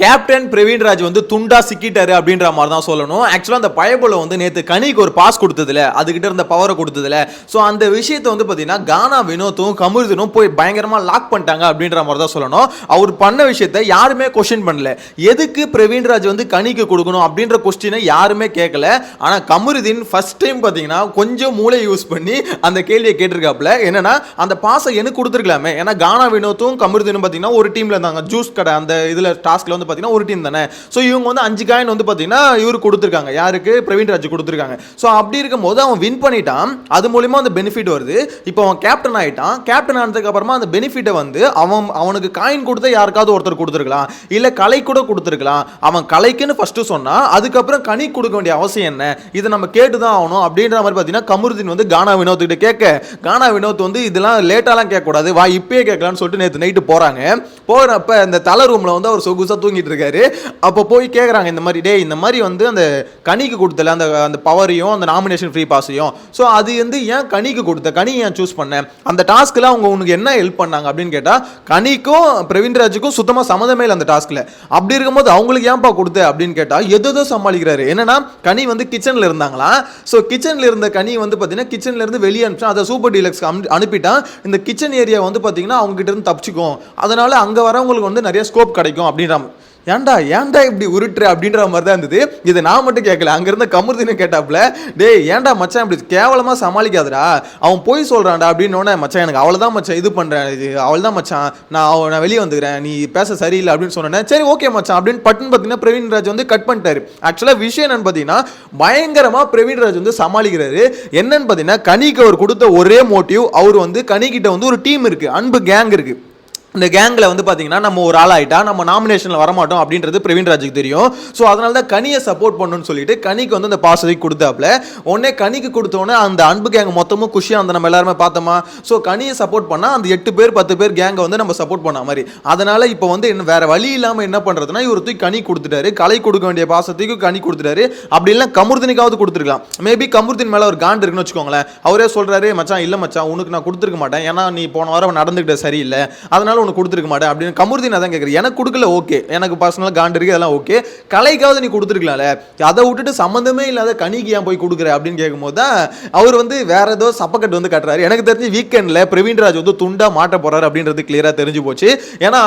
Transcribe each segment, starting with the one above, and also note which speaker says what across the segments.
Speaker 1: Captain Praveenraj வந்து துண்டா சிக்கிட்டாரு அப்படின்ற மாதிரி தான் சொல்லணும். ஆக்சுவலாக அந்த பயபுல வந்து நேற்று கனிக்கு ஒரு பாஸ் கொடுத்ததுல, அதுகிட்ட இருந்த பவரை கொடுத்ததுல, ஸோ அந்த விஷயத்தை வந்து பார்த்தீங்கன்னா கானா வினோத்தும் கமருதீனும் போய் பயங்கரமா லாக் பண்ணிட்டாங்க அப்படின்ற மாதிரி தான் சொல்லணும். அவர் பண்ண விஷயத்தை யாருமே கொஸ்டின் பண்ணல. எதுக்கு பிரவீன்ராஜ் வந்து கனிக்கு கொடுக்கணும் அப்படின்ற கொஸ்டினை யாருமே கேட்கல. ஆனால் கமருதீன் ஃபர்ஸ்ட் டைம் பார்த்தீங்கன்னா கொஞ்சம் மூளை யூஸ் பண்ணி அந்த கேள்வியை கேட்டிருக்காப்ல. என்னன்னா அந்த பாஸை எனக்கு கொடுத்துருக்கலாமே, ஏன்னா கானா வினோத்தும் கமருதீனும் பார்த்தீங்கன்னா ஒரு டீம்ல இருந்தாங்க. ஜூஸ் கடை அந்த இதில் டாஸ்க்ல வந்து பார்த்தீங்கன்னா ஒரு டீம் தானே. ஸோ இவங்க வந்து 5 காயின் வந்து பார்த்தீங்கன்னா இவரு கொடுத்துருக்காங்க, யாருக்கு, பிரவீன்ராஜ் கொடுத்துருக்காங்க. ஸோ அப்படி இருக்கும்போது அவன் வின் பண்ணிட்டான், அது மூலியமா அந்த பெனிஃபிட் வருது. இப்போ அவன் கேப்டன் ஆயிட்டான். கேப்டன் ஆனதுக்கு அப்புறமா அந்த பெனிஃபிட்டை வந்து அவனுக்கு காயின் கொடுத்த யாருக்காவது ஒருத்தர் கொடுத்துருக்கலாம், இல்ல கலை கூட கொடுத்துருக்கலாம். அவன் கலைக்குன்னு ஃபர்ஸ்ட் சொன்னா அதுக்கப்புறம் கனி கொடுக்க வேண்டிய அவசியம் என்ன, இதை நம்ம கேட்டுதான் ஆகணும் அப்படின்ற மாதிரி பார்த்தீங்கன்னா கமருதீன் வந்து கானா வினோத் கிட்ட கேட்க, கானா வினோத் வந்து இதெல்லாம் லேட்டாலாம் கேட்கக்கூடாது, வா இப்பயே கேட்கலான்னு சொல்லிட்டு நேற்று நைட்டு போறாங்க. போறப்ப இந்த தலை ரூம்ல வந்து அவர் சொகுசா தூங்கிட்டு இருக்காரு. அப்போ போய் கேட்குறாங்க, இந்த மாதிரி டே இந்த மாதிரி வந்து அந்த கனிக்கு கொடுத்தல அந்த பவரையும் அந்த நாமினேஷன் ஃப்ரீ பாஸையும், ஸோ அது வந்து ஏன் கனிக்கு கொடுத்த, கனி ஏன் சூஸ் பண்ண, அந்த டாஸ்க்கில் அவங்க உனக்கு என்ன ஹெல்ப் பண்ணாங்க அப்படின்னு கேட்டால் கனிக்கும் பிரவீன்ராஜுக்கும் சுத்தமாக சம்மந்தமே இல்லை அந்த டாஸ்க்கில். அப்படி இருக்கும்போது அவங்களுக்கு ஏன்பா கொடுத்த அப்படின்னு கேட்டால் எதோ சமாளிக்கிறாரு. என்னன்னா கனி வந்து கிச்சனில் இருந்தாங்களா, ஸோ கிச்சனில் இருந்த கனி வந்து பார்த்தீங்கன்னா கிச்சன்ல இருந்து வெளியே அனுப்பிச்சா, அதை சூப்பர் டீலக்ஸ் அனுப்பிட்டா இந்த கிச்சன் ஏரியா வந்து பார்த்தீங்கன்னா அவங்க கிட்ட இருந்து தப்பிச்சுக்கும், அதனால அங்கே வரவங்களுக்கு வந்து நிறைய ஸ்கோப் கிடைக்கும் அப்படின்ற. ஏன்டா இப்படி உருட்டுற அப்படின்ற மாதிரி தான் இருந்தது. இதை நான் மட்டும் கேட்கல, அங்கிருந்த கமருதீனும் கேட்டாப்ல, டேய் ஏன்டா மச்சான் இப்படி கேவலமாக சமாளிக்காதடா, அவன் போய் சொல்கிறான்டா அப்படின்னோடனே, மச்சான் எனக்கு அவ்வளோதான் மச்சான் இது பண்ணுறேன், அவள்தான் மச்சான் நான் வெளியே வந்துக்கிறேன், நீ பேச சரியில்லை அப்படின்னு சொன்னேன். சரி ஓகே மச்சான் அப்படின்னு பட்டுன்னு பார்த்தீங்கன்னா பிரவீன்ராஜ் வந்து கட் பண்ணிட்டாரு. ஆக்சுவலாக விஷயம் என்னன்னு பார்த்தீங்கன்னா பயங்கரமாக பிரவீன்ராஜ் வந்து சமாளிக்கிறாரு. என்னன்னு பார்த்தீங்கன்னா கனிக்கு அவர் கொடுத்த ஒரே மோட்டிவ், அவர் வந்து கனிக்கிட்ட வந்து ஒரு டீம் இருக்குது, அன்பு கேங் இருக்குது. இந்த கேங்கில் வந்து பார்த்தீங்கன்னா நம்ம ஒரு ஆள் ஆகிட்டா நம்ம நாமினேஷனில் வரமாட்டோம் அப்படின்றது பிரவீன்ராஜுக்கு தெரியும். ஸோ அதனால தான் கனியை சப்போர்ட் பண்ணணும்னு சொல்லிட்டு கனிக்கு வந்து அந்த பாசத்தை கொடுத்தாப்புல. உடனே கனிக்கு கொடுத்தோன்னே அந்த அன்பு கேங் மொத்தமும் குஷியாக அந்த நம்ம எல்லாருமே பார்த்தோமா. ஸோ கனியை சப்போர்ட் பண்ணால் அந்த 8 பேர் 10 பேர் கேங்கை வந்து நம்ம சப்போர்ட் பண்ண மாதிரி. அதனால் இப்போ வந்து என்ன வேறு வழி இல்லாமல் என்ன பண்ணுறதுன்னா இவர் தூக்கி கனி கொடுத்துட்டாரு, கலை கொடுக்க வேண்டிய பாசத்துக்கு கனி கொடுத்துட்டாரு. அப்படி இல்லை கமருதீனுக்காவது கொடுத்துருக்கலாம். மேபி கமருதீன் மேலே ஒரு காண்டு இருக்குன்னு வச்சுக்கோங்களேன். அவரே சொல்கிறாரு, மச்சான் இல்லை மச்சான் உனக்கு நான் கொடுத்துருக்க மாட்டேன், ஏன்னா நீ போன வாரம் நடந்துக்கிட்ட சரியில்லை, அதனால உனக்கு கொடுத்துருக்க மாட்டேன் அப்படின்னு கமருதீன் அதான் கேட்குறேன். எனக்கு கொடுக்கல ஓகே, எனக்கு பர்சனலாக காண்டு இருக்கு அதெல்லாம் ஓகே, கலைக்காவது நீ கொடுத்துருக்கலாம்ல, அதை விட்டுட்டு சம்மந்தமே இல்லாத கனிக்கு ஏன் போய் கொடுக்குற அப்படின்னு கேட்கும்போது தான் அவர் வந்து வேற ஏதோ சப்பக்கட்டு வந்து கட்டுறாரு. எனக்கு தெரிஞ்சு வீக்கெண்டில் பிரவீன்ராஜ் வந்து துண்டா மாட்ட போறாரு அப்படின்றது கிளியராக தெரிஞ்சு போச்சு. ஏன்னா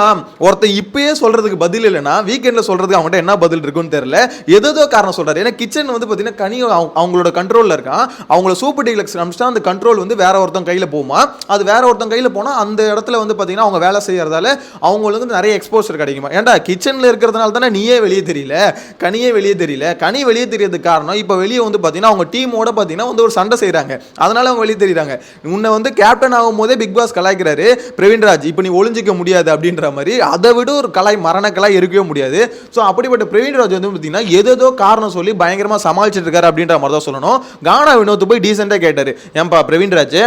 Speaker 1: ஒருத்தர் இப்பயே சொல்றதுக்கு பதில் இல்லைன்னா வீக்கெண்டில் சொல்றதுக்கு அவங்ககிட்ட என்ன பதில் இருக்குன்னு தெரியல, ஏதோ காரணம் சொல்றாரு. ஏன்னா கிச்சன் வந்து பார்த்தீங்கன்னா கனி அவங்களோட கண்ட்ரோலில் இருக்கான், அவங்கள சூப்பர் டீலக்ஸ் அனுப்பிச்சா அந்த கண்ட்ரோல் வந்து வேற ஒருத்தன் கையில் போகுமா, அது வேற ஒருத்தன் கையில் போனால் அந்த இடத்துல வந்து பார்த்தீங்கன்னா அவங்க வேலை செய்யறதால அவங்களுக்கு நிறைய எக்ஸ்போசர் கிடைக்குமா. ஏன்டா கிச்சன்ல இருக்கிறதுனால தானே நீயே வெளியே தெரியல, கனியே வெளியே தெரியல. கனி வெளியே தெரியறதுக்கு காரணம் இப்போ வெளியே வந்து பார்த்தீங்கன்னா அவங்க டீமோட பார்த்தீங்கன்னா வந்து ஒரு சண்டை செய்கிறாங்க, அதனால அவங்க வெளியே தெரியுறாங்க. உன்னை வந்து கேப்டன் ஆகும் போதே பிக் பாஸ் கலாய்க்கிறாரு பிரவீன்ராஜ், இப்போ நீ ஒளிஞ்சிக்க முடியாது அப்படின்ற மாதிரி. அதை விட ஒரு மரண கலாய் இருக்கவே முடியாது. ஸோ அப்படிப்பட்ட பிரவீன்ராஜ் வந்து பார்த்தீங்கன்னா ஏதோ காரணம் சொல்லி பயங்கரமாக சமாளிச்சுட்டு இருக்காரு அப்படின்ற மாதிரி தான் சொல்லணும். கானா வினோத் போய் டீசெண்டாக கேட்டாரு, ஏன்பா பிரவீன்ராஜ்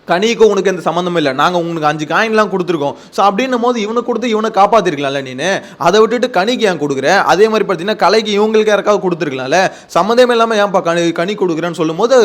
Speaker 1: கனிக்கும் உனக்கு எந்த சம்மந்தமும் இல்லை, நாங்கள் உங்களுக்கு 5 காயின்லாம் கொடுத்துருக்கோம், ஸோ அப்படின்னும் போது இவனை கொடுத்து இவனை காப்பாற்றிருக்கலாம்ல நீனு, அதை விட்டுட்டு கனிக்கு ஏன் கொடுக்குற, அதே மாதிரி பார்த்தீங்கன்னா கலைக்கு இவங்களுக்கு யாருக்காவது கொடுத்துருக்கலாம்ல, சம்மந்தமே இல்லாமல் ஏன்ப்பா கனி கொடுக்குறேன்னு சொல்லும் போது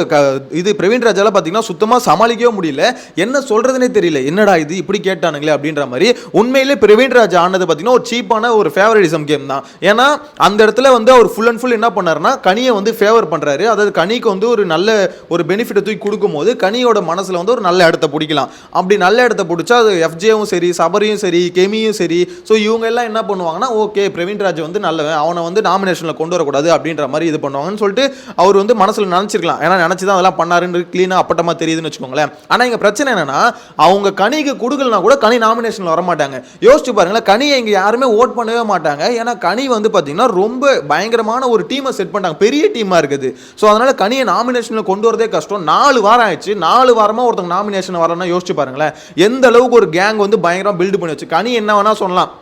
Speaker 1: இது பிரவீன்ராஜால பார்த்தீங்கன்னா சுத்தமாக சமாளிக்கவே முடியல, என்ன சொல்கிறதுனே தெரியல, என்னடா இது இப்படி கேட்டானுங்களே அப்படின்ற மாதிரி. உண்மையிலே பிரவீன்ராஜ் ஆனது பார்த்தீங்கன்னா ஒரு சீப்பான ஒரு ஃபேவரிட்டிசம் கேம் தான். ஏன்னா அந்த இடத்துல வந்து அவர் ஃபுல் அண்ட் ஃபுல் என்ன பண்ணாருன்னா கனியை வந்து ஃபேவர் பண்ணுறாரு, அதாவது கனிக்கு வந்து ஒரு நல்ல ஒரு பெனிஃபிட்டை தூக்கி கொடுக்கும்போது கனியோட மனசில் வந்து ஒரு நல்ல இடத்த பிடிக்கலாம். அப்படி நல்ல இடத்த பிடிச்சா அது எஃப்ஜேவும் சரி, சபரியும் சரி, கெமியும் சரி, ஸோ இவங்க எல்லாம் என்ன பண்ணுவாங்கன்னா ஓகே பிரவீன்ராஜ் வந்து நல்லவன், அவனை வந்து நாமினேஷனில் கொண்டு வரக்கூடாது அப்படின்ற மாதிரி இது பண்ணுவாங்கன்னு சொல்லிட்டு அவர் வந்து மனசில் நினச்சிருக்கலாம். ஏன்னா நினச்சி தான் அதெல்லாம் பண்ணாருன்னு க்ளீனாக அப்பட்டமாக தெரியுதுன்னு வச்சுக்கோங்களேன். ஆனால் இங்கே பிரச்சனை என்னன்னா அவங்க கனிக்கு கொடுக்கலனா கூட கனி நாமினேஷனில் வரமாட்டாங்க. யோசிச்சு பாருங்களேன், கனியை இங்கே யாருமே ஓட் பண்ணவே மாட்டாங்க. ஏன்னா கனி வந்து பார்த்தீங்கன்னா ரொம்ப பயங்கரமான ஒரு டீமை செட் பண்ணிட்டாங்க, பெரிய டீமாக இருக்குது. ஸோ அதனால கனியை நாமினேஷனில் கொண்டு வரதே கஷ்டம். 4 வாரம் ஆயிடுச்சு, 4 வாரமாக ஒருத்தங்க நாமினேஷன் வரணும்னா யோசிச்சு பாருங்களேன், எந்த அளவுக்கு ஒரு கேங் வந்து பயங்கரமா பில்ட் பண்ணி வச்சு. கனி என்ன வேணா சொல்லலாம்,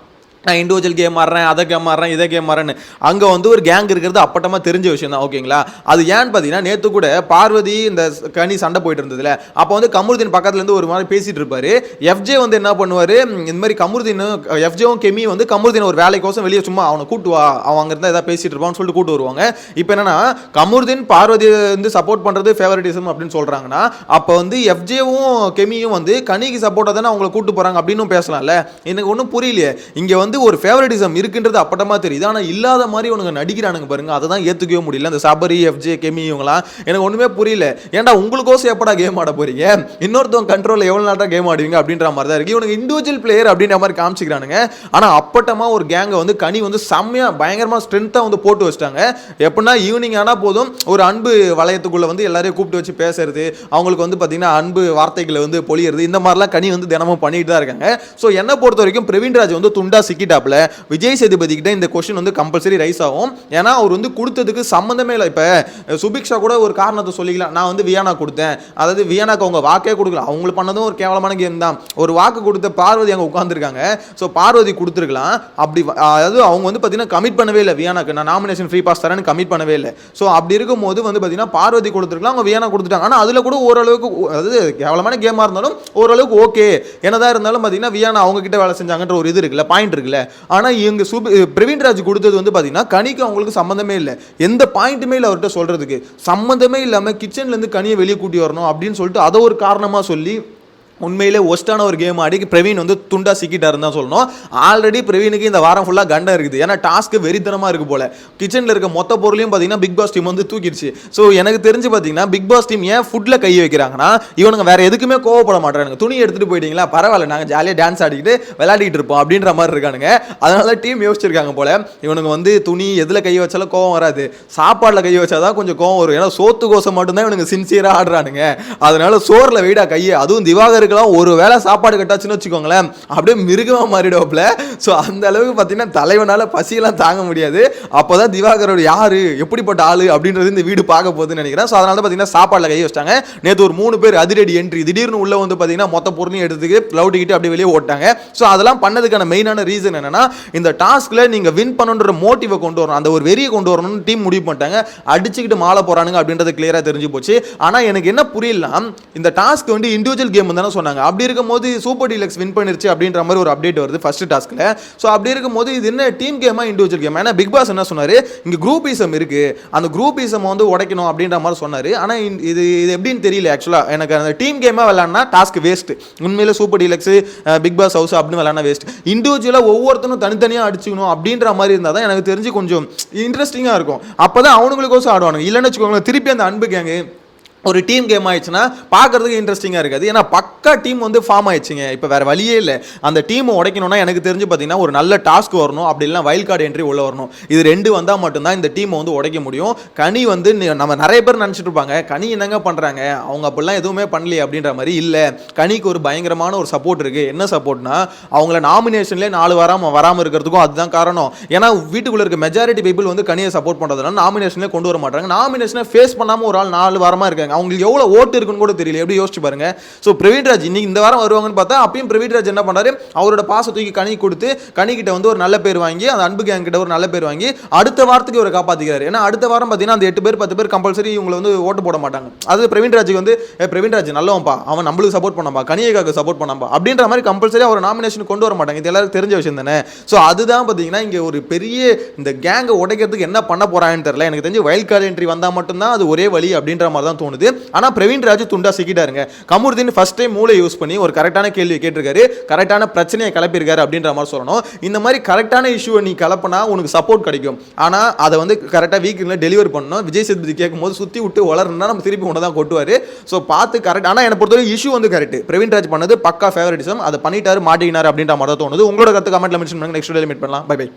Speaker 1: நான் இண்டிவிஜுவல் கேம் ஆடுறேன், அதை கேம் ஆடுறேன், இதை கேம் ஆடுறேன்னு. அங்கே வந்து ஒரு கேங் இருக்கிறது அப்பட்டமாக தெரிஞ்ச விஷயம் தான், ஓகேங்களா. அது ஏன்னு பார்த்தீங்கன்னா நேற்று கூட பார்வதி இந்த கனி சண்டை போயிட்டு இருந்ததுல, அப்போ வந்து கமருதீன் பக்கத்துலேருந்து ஒரு மாதிரி பேசிட்டு இருப்பாரு. எஃப்ஜே வந்து என்ன பண்ணுவார், இந்த மாதிரி கமருதீன் எஃப்ஜேவும் கெமி வந்து கமருதீன் ஒரு வேலைக்கோசம் வெளியே சும்மா அவனை கூட்டு வா, அவன் அங்கே இருந்தால் எதாவது பேசிட்டு இருப்பான்னு சொல்லிட்டு கூட்டு வருவாங்க. இப்போ என்னன்னா கமருதீன் பார்வதி வந்து சப்போர்ட் பண்ணுறது ஃபேவரட்டிசம் அப்படின்னு சொல்கிறாங்கன்னா, அப்போ வந்து எஃப்ஜேவும் கெமியும் வந்து கனிக்கு சப்போர்ட்டாக தானே அவங்கள கூட்டு போகிறாங்க அப்படின்னு பேசலாம்ல. எனக்கு ஒன்றும் புரியலையே. இங்கே வந்து வந்து ஒரு ஃபேவரட்டிசம் இருக்குன்றது அப்பட்டமா தெரியுது. ஆனா இல்லாத மாதிரி இவனுங்க நடிக்கிறானுங்க பாருங்க, அதை தான் ஏத்துக்கவே முடியல. அந்த சபரி, எஃப்ஜே, கெமி இவங்கலாம் எனக்கு ஒண்ணுமே புரியல. ஏன்டா உங்களுக்கோசம் எப்படா கேம் ஆட போறீங்க, இன்னொருத்தவங்க கண்ட்ரோல்ல எவ்வளவு நாளா கேம் ஆடுவீங்க அப்படின்ற மாதிரி தான் இருக்கு. இவனுக்கு இண்டிவிஜுவல் பிளேயர் அப்படின்ற மாதிரி காமிச்சிக்கிறானுங்க. ஆனா அப்பட்டமா ஒரு கேங்கை வந்து கனி வந்து செம்மையா பயங்கரமா ஸ்ட்ரென்த்தா வந்து போட்டு வச்சிட்டாங்க. எப்படின்னா ஈவினிங் ஆனா போதும் ஒரு அன்பு வளையத்துக்குள்ள வந்து எல்லாரையும் கூப்பிட்டு வச்சு பேசுறது, அவங்களுக்கு வந்து பாத்தீங்கன்னா அன்பு வார்த்தைகளை வந்து பொழியறது, இந்த மாதிரிலாம் கனி வந்து தினமும் பண்ணிட்டு தான் இருக்காங்க. ஸோ என்னை பொறுத்த வரைக்கும் பிரவீன்ராஜ் வந்து துண்டா சிக்கிட்டாப்ல. விஜய் சேதுபதி கிட்ட இந்த கொஸ்டின் வந்து கம்பல்சரி ரைஸ் ஆகும். ஏன்னா அவர் வந்து கொடுத்ததுக்கு சம்மந்தமே இல்லை. இப்போ சுபிக்ஷா கூட ஒரு காரணத்தை சொல்லிக்கலாம், நான் வந்து வியானா கொடுத்தேன், அதாவது வியானாக்கு அவங்க வாக்கே கொடுக்கல, அவங்களுக்கு பண்ணதும் ஒரு கேவலமான கேம் தான். ஒரு வாக்கு கொடுத்த பார்வதி அங்கே உட்காந்துருக்காங்க. ஸோ பார்வதி கொடுத்துருக்கலாம். அப்படி அதாவது அவங்க வந்து பார்த்தீங்கன்னா கமிட் பண்ணவே இல்லை வியானாக்கு, நான் நாமினேஷன் ஃப்ரீ பாஸ் தரேன்னு கமிட் பண்ணவே இல்லை. ஸோ அப்படி இருக்கும்போது வந்து பார்த்தீங்கன்னா பார்வதி கொடுத்துருக்கலாம், அவங்க வியானா கொடுத்துட்டாங்க. ஆனால் அதில் கூட ஓரளவுக்கு, அதாவது கேவலமான கேமாக இருந்தாலும் ஓரளவுக்கு ஓகே. என்னதான் இருந்தாலும் பார்த்தீங்கன்னா வியானா அவங்க கிட்ட வேலை செஞ்சாங்கன்ற ஒரு இது இருக்குல்ல, பாயிண்ட் இருக்குல்ல. ஆனால் இவங்க பிரவீன்ராஜ் கொடுத்தது வந்து பார்த்தீங்கன்னா கனிக்கு அவங்களுக்கு சம்மந்தமே இல்லை, எந்த பாயிண்ட்டுமே இல்லை அவர்கிட்ட சொல்றதுக்கு. சம்மந்தமே இல்லாமல் கிச்சன்லேருந்து கனியை வெளியே கூட்டி வரணும் அப்படின்னு சொல்லிட்டு அதை ஒரு காரணமாக சொல்லி உண்மையிலே ஒஸ்டான ஒரு கேம் ஆடி பிரவீன் வந்து துண்டா சிக்கிட்டாருன்னு தான் சொல்லணும். ஆல்ரெடி பிரவீனுக்கு இந்த வாரம் ஃபுல்லாக கண்டம் இருக்குது. ஏன்னா டாஸ்க்கு வெறித்தனமாக இருக்குது போல. கிச்சனில் இருக்க மொத்த பொருளையும் பார்த்தீங்கன்னா பிக் பாஸ் டீம் வந்து தூக்கிடுச்சு. ஸோ எனக்கு தெரிஞ்சு பார்த்தீங்கன்னா பிக் பாஸ் டீம் ஏன் ஃபுட்டில் கை வைக்கிறாங்கன்னா, இவனுங்க வேற எதுக்குமே கோவப்பட மாட்டானுங்க. துணி எடுத்துகிட்டு போயிட்டீங்களா, பரவாயில்ல, நாங்கள் ஜாலியாக டான்ஸ் ஆடிக்கிட்டு விளையாடிட்டு இருப்போம் அப்படின்ற மாதிரி இருக்கானுங்க. அதனால டீம் யோசிச்சிருக்காங்க போல, இவனுங்க வந்து துணி எதில் கை வச்சாலும் கோவம் வராது, சாப்பாட்டில் கை வச்சாதான் கொஞ்சம் கோவம் வரும். ஏன்னா சோத்து கோசம் மட்டும்தான் இவனுங்க சின்சியராக ஆடுறானுங்க. அதனால சோறில் வெயிடா கையை, அதுவும் திவாகருக்கு ஒரு வேளை சாப்பாடு கட்டாச்சுன்னு வச்சுக்கோங்களேன், அப்படியே மிருகமா மாறிடுவாப்ல. ஸோ அந்த அளவுக்கு பார்த்தீங்கன்னா தலைவனால பசியெல்லாம் தாங்க முடியாது. அப்போதான் திவாகரோட யாரு எப்படிப்பட்ட ஆளு அப்படின்றது இந்த வீடு பார்க்க போகுதுன்னு நினைக்கிறேன். ஸோ அதனால பார்த்தீங்கன்னா சாப்பாடுல கை வச்சிட்டாங்க. நேற்று ஒரு 3 பேர் அதிரடி என்ட்ரி, திடீர்னு உள்ள வந்து பார்த்தீங்கன்னா மொத்த பொருளையும் எடுத்துக்கு லவுட்டிக்கிட்டு அப்படியே வெளியே ஓட்டாங்க. ஸோ அதெல்லாம் பண்ணதுக்கான மெயினான ரீசன் என்னன்னா, இந்த டாஸ்க்ல நீங்க வின் பண்ணணுன்ற மோட்டிவை கொண்டு வரணும், அந்த ஒரு வெறியை கொண்டு வரணும்னு டீம் முடிவு பண்ணிட்டாங்க. அடிச்சுக்கிட்டு மாலை போறானுங்க அப்படின்றது கிளியரா தெரிஞ்சு போச்சு. ஆனா எனக்கு என்ன புரியல, இந்த டாஸ்க் வந்து இண்டிவிஜுவல் கேம் தானே சொன்னாங்க. அப்படி இருக்கும்போது சூப்பர் டீலக்ஸ் வின் பண்ணிருச்சு அப்படின்ற மாதிரி ஒரு அப்டேட் வருது ஃபர்ஸ்ட் டாஸ்க்ல. சோ அப்படி இருக்கும்போது இது என்ன டீம் கேமா இண்டிவிஜுவல் கேமா? ஏன்னா பிக் பாஸ் என்ன சொன்னாரு, இங்க குரூப்பிசம் இருக்கு, அந்த குரூப்பிசம் வந்து உடைக்கணும் அப்படின்ற மாதிரி சொன்னாரு. ஆனா இது எப்படின்னு தெரியல. ஆக்சுவலா எனக்கு அந்த டீம் கேமா விளையாடினா டாஸ்க் வேஸ்ட். உண்மையில super deluxe Bigg Boss house அப்படின்னு விளையாடினா வேஸ்ட். இண்டிவிஜுவலா ஒவ்வொருத்தரும் தனித்தனியா அடிச்சுக்கணும் அப்படின்ற மாதிரி இருந்தா தான் எனக்கு தெரிஞ்சு கொஞ்சம் இன்ட்ரெஸ்டிங்கா இருக்கும். அப்பதான் அவனுங்களுக்கோசம் ஆடுவாங்க. இல்லைன்னு வச்சுக்கோங்களேன், திருப்பி அந்த அன்பு கேங்கு ஒரு டீம் கேம் ஆயிடுச்சுன்னா பார்க்கறதுக்கு இன்ட்ரெஸ்டிங்காக இருக்காது. ஏன்னா பக்கா டீம் வந்து ஃபார்ம் ஆயிடுச்சுங்க. இப்போ வேற வழியே இல்லை. அந்த டீமை உடைக்கணும்னா எனக்கு தெரிஞ்சு பார்த்தீங்கன்னா ஒரு நல்ல டாஸ்க் வரணும், அப்படி இல்லைனா வைல்ட் கார்டு என்ட்ரி உள்ள வரணும். இது 2 வந்தால் மட்டும்தான் இந்த டீமை வந்து உடைக்க முடியும். கனி வந்து நம்ம நிறைய பேர் நினச்சிட்டு இருப்பாங்க, கனி என்னங்க பண்ணுறாங்க, அவங்க அப்படிலாம் எதுவுமே பண்ணலையே அப்படின்ற மாதிரி. இல்லை, கனிக்கு ஒரு பயங்கரமான ஒரு சப்போர்ட் இருக்குது. என்ன சப்போர்ட்னா, அவங்கள நாமினேஷன்லேயே 4 வாரம் வராமல் இருக்கிறதுக்கும் அதுதான் காரணம். ஏன்னா வீட்டுக்குள்ளே இருக்க மெஜாரிட்டி பீப்புள் வந்து கனியை சப்போர்ட் பண்ணுறதுனால நாமினேஷன்லேயே கொண்டு வர மாட்டாங்க. நாமினேஷனை ஃபேஸ் பண்ணாமல் ஒரு ஆள் 4 வாரமாக இருக்காங்க. அவங்களுக்கு எவ்வளவு ஓட்டு இருக்குன்னு கூட தெரியல. எப்படி யோசிச்சு பாருங்க. சோ பிரவீன்ராஜ் இன்னைக்கு இந்த வாரம் வருவாங்கன்னு பார்த்தா, அப்பயும் பிரவீன்ராஜ் என்ன பண்றாரு, அவரோட பாச தூக்கி கனி கொடுத்து கனி கிட்ட வந்து ஒரு நல்ல பேர் வாங்கி, அந்த அன்பு கேங் கிட்ட ஒரு நல்ல பேர் வாங்கி அடுத்த வாரத்துக்கு இவரை காப்பாத்திக்கிறாரு. ஏன்னா அடுத்த வாரம் பார்த்தீங்கன்னா அந்த 8 பேர் 10 பேர் கம்பல்சரி இவங்களை வந்து ஓட்டு போட மாட்டாங்க. அது பிரவீன்ராஜுக்கு வந்து பிரவீன்ராஜ் நல்லவன்பா, அவன் நம்மளுக்கு சப்போர்ட் பண்ணாம்பா, கனியக்காக சப்போர்ட் பண்ணாம்பா அப்படின்ற மாதிரி கம்பல்சரி அவர் நாமினேஷன் கொண்டு வர மாட்டாங்க. இது எல்லாரும் தெரிஞ்ச விஷயம் தானே. ஸோ அதுதான் பார்த்தீங்கன்னா இங்கே ஒரு பெரிய இந்த கேங்கை உடைக்கிறதுக்கு என்ன பண்ண போறாங்கன்னு தெரியல. எனக்கு தெரிஞ்சு வைல்ட் கார்டு என்ட்ரி வந்தால் மட்டும்தான் அது ஒரே வழி அப்படின்ற மாதிரி தான் தோணுது. ஆனால் பிரவீன்ராஜ் துண்டா சிக்கிட்டாருங்க. கமருதீன் ஃபர்ஸ்ட் டைம் மூளை யூஸ் பண்ணி ஒரு கரெக்டான கேள்வி கேட்டிருக்காரு, கரெக்டான பிரச்சனையை கிளப்பியிருக்காரு அப்படின்ற மாதிரி சொல்லணும். இந்த மாதிரி கரெக்டான இஷ்யூவை நீ கலப்பினா உனக்கு சப்போர்ட் கிடைக்கும். ஆனால் அதை வந்து கரெக்டாக வீக்கில் டெலிவர் பண்ணணும். விஜய் சேதுபதி கேட்கும்போது சுற்றி விட்டு வளரணும்னா நம்ம திருப்பி ஒன்று தான் கொட்டுவார். ஸோ பார்த்து கரெக்ட். ஆனால் என்னை பொறுத்தவரை இஷ்யூ வந்து கரெக்ட். பிரவீன்ராஜ் பண்ணது பக்கா ஃபேவரட்டிசம், அதை பண்ணிட்டாரு, மாட்டிக்கினாரு அப்படின்ற மாதிரி தான் தோணுது. உங்களோட கருத்து கமெண்ட்ல மென்ஷன் பண்ணுங்க. நெக்ஸ்ட் வீடியோல மீட் பண்ணலாம். Bye by.